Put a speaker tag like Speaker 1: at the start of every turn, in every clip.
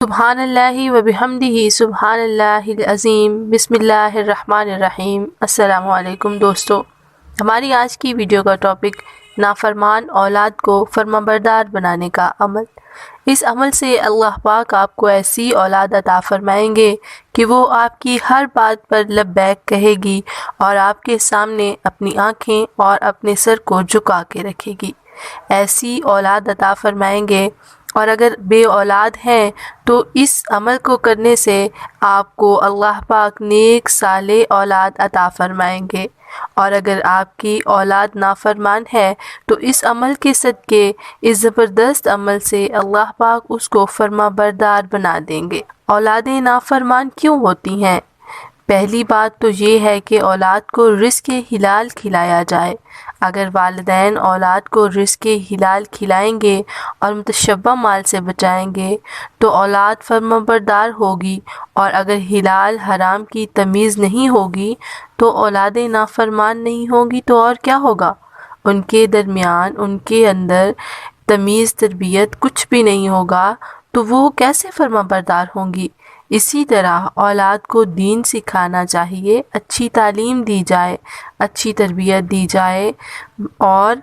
Speaker 1: سبحان اللہ و بحمدہ سبحان اللہ العظیم بسم اللہ الرحمن الرحیم۔ السلام علیکم دوستو، ہماری آج کی ویڈیو کا ٹاپک نافرمان اولاد کو فرمانبردار بنانے کا عمل۔ اس عمل سے اللہ پاک آپ کو ایسی اولاد عطا فرمائیں گے کہ وہ آپ کی ہر بات پر لبیک کہے گی اور آپ کے سامنے اپنی آنکھیں اور اپنے سر کو جھکا کے رکھے گی۔ ایسی اولاد عطا فرمائیں گے، اور اگر بے اولاد ہیں تو اس عمل کو کرنے سے آپ کو اللہ پاک نیک صالح اولاد عطا فرمائیں گے، اور اگر آپ کی اولاد نافرمان ہے تو اس عمل کے صدقے، اس زبردست عمل سے اللہ پاک اس کو فرما بردار بنا دیں گے۔ اولادیں نافرمان کیوں ہوتی ہیں؟ پہلی بات تو یہ ہے کہ اولاد کو رزق حلال کھلایا جائے۔ اگر والدین اولاد کو رزق حلال کھلائیں گے اور متشبہ مال سے بچائیں گے تو اولاد فرمانبردار ہوگی، اور اگر حلال حرام کی تمیز نہیں ہوگی تو اولادیں نافرمان نہیں ہوں گی تو اور کیا ہوگا؟ ان کے درمیان، ان کے اندر تمیز تربیت کچھ بھی نہیں ہوگا تو وہ کیسے فرمانبردار ہوں گی؟ اسی طرح اولاد کو دین سکھانا چاہیے، اچھی تعلیم دی جائے، اچھی تربیت دی جائے۔ اور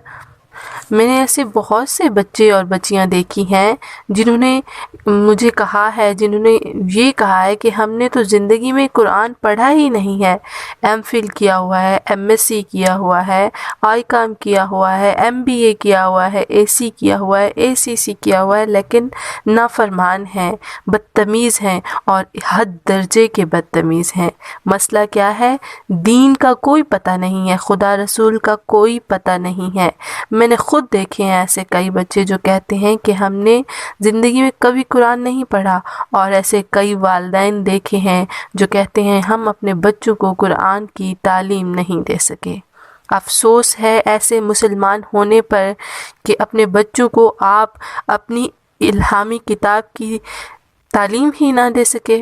Speaker 1: میں نے ایسے بہت سے بچے اور بچیاں دیکھی ہیں جنہوں نے مجھے کہا ہے، جنہوں نے یہ کہا ہے کہ ہم نے تو زندگی میں قرآن پڑھا ہی نہیں ہے، ایم فل کیا ہوا ہے، ایم ایس سی کیا ہوا ہے، آئی کام کیا ہوا ہے، ایم بی اے کیا ہوا ہے، اے سی کیا ہوا ہے، اے سی سی کیا ہوا ہے، لیکن نافرمان ہیں، بدتمیز ہیں، اور حد درجے کے بدتمیز ہیں۔ مسئلہ کیا ہے؟ دین کا کوئی پتہ نہیں ہے، خدا رسول کا کوئی پتہ نہیں ہے۔ میں نے خود دیکھے ہیں ایسے کئی بچے جو کہتے ہیں کہ ہم نے زندگی میں کبھی قرآن نہیں پڑھا، اور ایسے کئی والدین دیکھے ہیں جو کہتے ہیں ہم اپنے بچوں کو قرآن کی تعلیم نہیں دے سکے۔ افسوس ہے ایسے مسلمان ہونے پر کہ اپنے بچوں کو آپ اپنی الہامی کتاب کی تعلیم ہی نہ دے سکے۔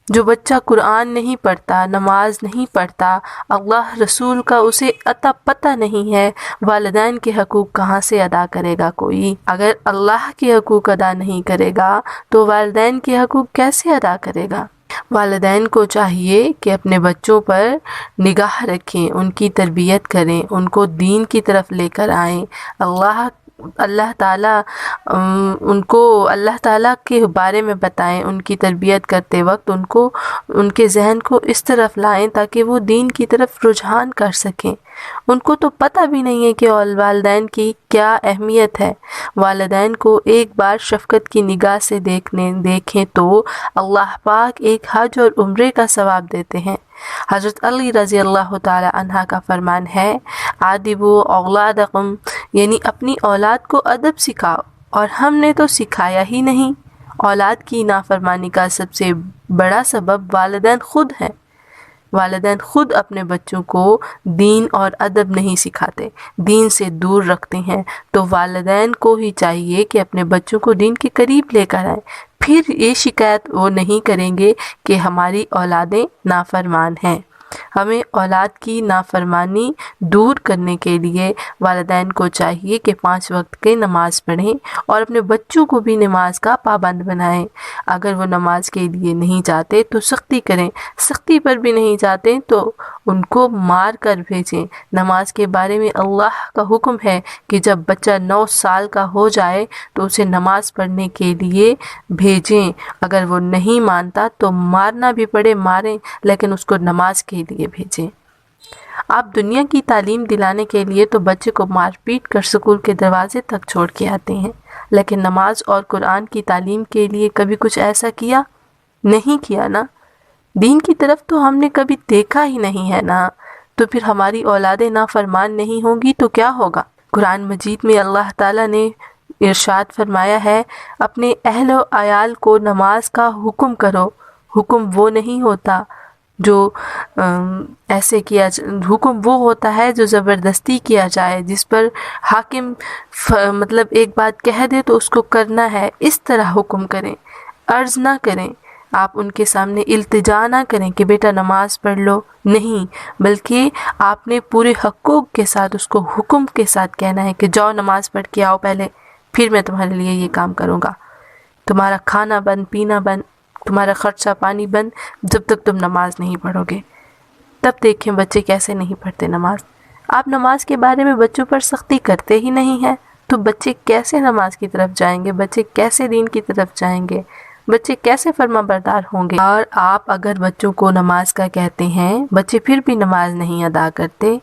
Speaker 1: جو بچہ قرآن نہیں پڑھتا، نماز نہیں پڑھتا، اللہ رسول کا اسے عطا پتہ نہیں ہے، والدین کے حقوق کہاں سے ادا کرے گا کوئی؟ اگر اللہ کے حقوق ادا نہیں کرے گا تو والدین کے حقوق کیسے ادا کرے گا؟ والدین کو چاہیے کہ اپنے بچوں پر نگاہ رکھیں، ان کی تربیت کریں، ان کو دین کی طرف لے کر آئیں۔ اللہ تعالیٰ ان کو اللہ تعالیٰ کے بارے میں بتائیں، ان کی تربیت کرتے وقت ان کے ذہن کو اس طرف لائیں تاکہ وہ دین کی طرف رجحان کر سکیں۔ ان کو تو پتہ بھی نہیں ہے کہ والدین کی کیا اہمیت ہے۔ والدین کو ایک بار شفقت کی نگاہ سے دیکھیں تو اللہ پاک ایک حج اور عمرے کا ثواب دیتے ہیں۔ حضرت علی رضی اللہ تعالی عنہ کا فرمان ہے، آدبوا اولادکم، یعنی اپنی اولاد کو ادب سکھاؤ، اور ہم نے تو سکھایا ہی نہیں۔ اولاد کی نافرمانی کا سب سے بڑا سبب والدین خود ہیں۔ والدین خود اپنے بچوں کو دین اور ادب نہیں سکھاتے، دین سے دور رکھتے ہیں، تو والدین کو ہی چاہیے کہ اپنے بچوں کو دین کے قریب لے کر آئیں۔ پھر یہ شکایت وہ نہیں کریں گے کہ ہماری اولادیں نافرمان ہیں۔ ہمیں اولاد کی نافرمانی دور کرنے کے لیے والدین کو چاہیے کہ 5 وقت کی نماز پڑھیں اور اپنے بچوں کو بھی نماز کا پابند بنائیں۔ اگر وہ نماز کے لیے نہیں جاتے تو سختی کریں، سختی پر بھی نہیں جاتے تو ان کو مار کر بھیجیں۔ نماز کے بارے میں اللہ کا حکم ہے کہ جب بچہ 9 سال کا ہو جائے تو اسے نماز پڑھنے کے لیے بھیجیں۔ اگر وہ نہیں مانتا تو مارنا بھی پڑے ماریں، لیکن اس کو نماز کے لیے بھیجیں۔ آپ دنیا کی تعلیم دلانے کے لیے تو بچے کو مار پیٹ کر سکول کے دروازے تک چھوڑ کے آتے ہیں، لیکن نماز اور قرآن کی تعلیم کے لیے کبھی کچھ ایسا کیا؟ نہیں کیا نا۔ دین کی طرف تو ہم نے کبھی دیکھا ہی نہیں ہے نا، تو پھر ہماری اولادیں نافرمان نہیں ہوں گی تو کیا ہوگا؟ قرآن مجید میں اللہ تعالیٰ نے ارشاد فرمایا ہے، اپنے اہل و عیال کو نماز کا حکم کرو۔ حکم وہ نہیں ہوتا جو ایسے کیا، حکم وہ ہوتا ہے جو زبردستی کیا جائے، جس پر حاکم مطلب ایک بات کہہ دے تو اس کو کرنا ہے، اس طرح حکم کریں، عرض نہ کریں۔ آپ ان کے سامنے التجا نہ کریں کہ بیٹا نماز پڑھ لو، نہیں، بلکہ آپ نے پورے حقوق کے ساتھ اس کو حکم کے ساتھ کہنا ہے کہ جاؤ نماز پڑھ کے آؤ پہلے، پھر میں تمہارے لیے یہ کام کروں گا۔ تمہارا کھانا بند، پینا بند، تمہارا خرچہ پانی بند جب تک تم نماز نہیں پڑھو گے۔ تب دیکھیں بچے کیسے نہیں پڑھتے نماز۔ آپ نماز کے بارے میں بچوں پر سختی کرتے ہی نہیں ہیں تو بچے کیسے نماز کی طرف جائیں گے؟ بچے کیسے دین کی طرف جائیں گے؟ بچے کیسے فرما بردار ہوں گے؟ اور آپ اگر بچوں کو نماز کا کہتے ہیں، بچے پھر بھی نماز نہیں ادا کرتے،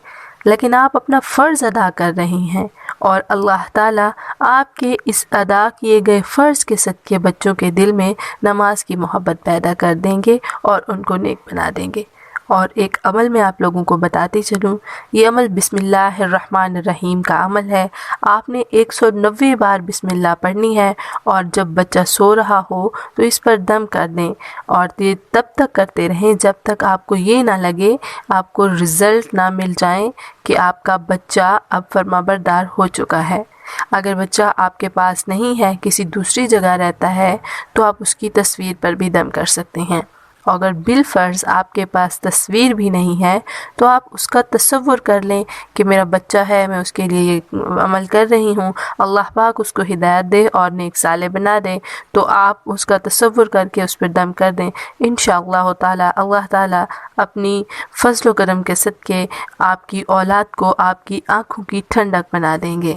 Speaker 1: لیکن آپ اپنا فرض ادا کر رہی ہیں، اور اللہ تعالیٰ آپ کے اس ادا کیے گئے فرض کے صدقے بچوں کے دل میں نماز کی محبت پیدا کر دیں گے اور ان کو نیک بنا دیں گے۔ اور ایک عمل میں آپ لوگوں کو بتاتی چلوں، یہ عمل بسم اللہ الرحمن الرحیم کا عمل ہے۔ آپ نے 190 بار بسم اللہ پڑھنی ہے، اور جب بچہ سو رہا ہو تو اس پر دم کر دیں، اور یہ تب تک کرتے رہیں جب تک آپ کو یہ نہ لگے، آپ کو رزلٹ نہ مل جائیں کہ آپ کا بچہ اب فرمانبردار ہو چکا ہے۔ اگر بچہ آپ کے پاس نہیں ہے، کسی دوسری جگہ رہتا ہے، تو آپ اس کی تصویر پر بھی دم کر سکتے ہیں۔ اگر بالفرض آپ کے پاس تصویر بھی نہیں ہے تو آپ اس کا تصور کر لیں کہ میرا بچہ ہے، میں اس کے لیے یہ عمل کر رہی ہوں، اللہ پاک اس کو ہدایت دے اور نیک صالح بنا دے، تو آپ اس کا تصور کر کے اس پر دم کر دیں۔ انشاءاللہ تعالی اللہ تعالی اپنی فضل و کرم کے صدقے آپ کی اولاد کو آپ کی آنکھوں کی ٹھنڈک بنا دیں گے۔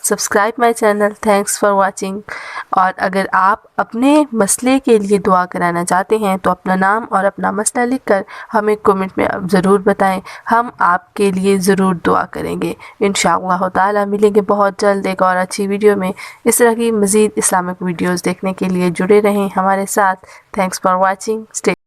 Speaker 1: Subscribe my channel, thanks for watching. اور اگر آپ اپنے مسئلے کے لیے دعا کرانا چاہتے ہیں تو اپنا نام اور اپنا مسئلہ لکھ کر ہمیں کمنٹ میں ضرور بتائیں، ہم آپ کے لیے ضرور دعا کریں گے۔ انشاءاللہ تعالی ملیں گے بہت جلد ایک اور اچھی ویڈیو میں۔ اس طرح کی مزید اسلامک ویڈیوز دیکھنے کے لیے جڑے رہیں ہمارے ساتھ۔ Thanks for watching.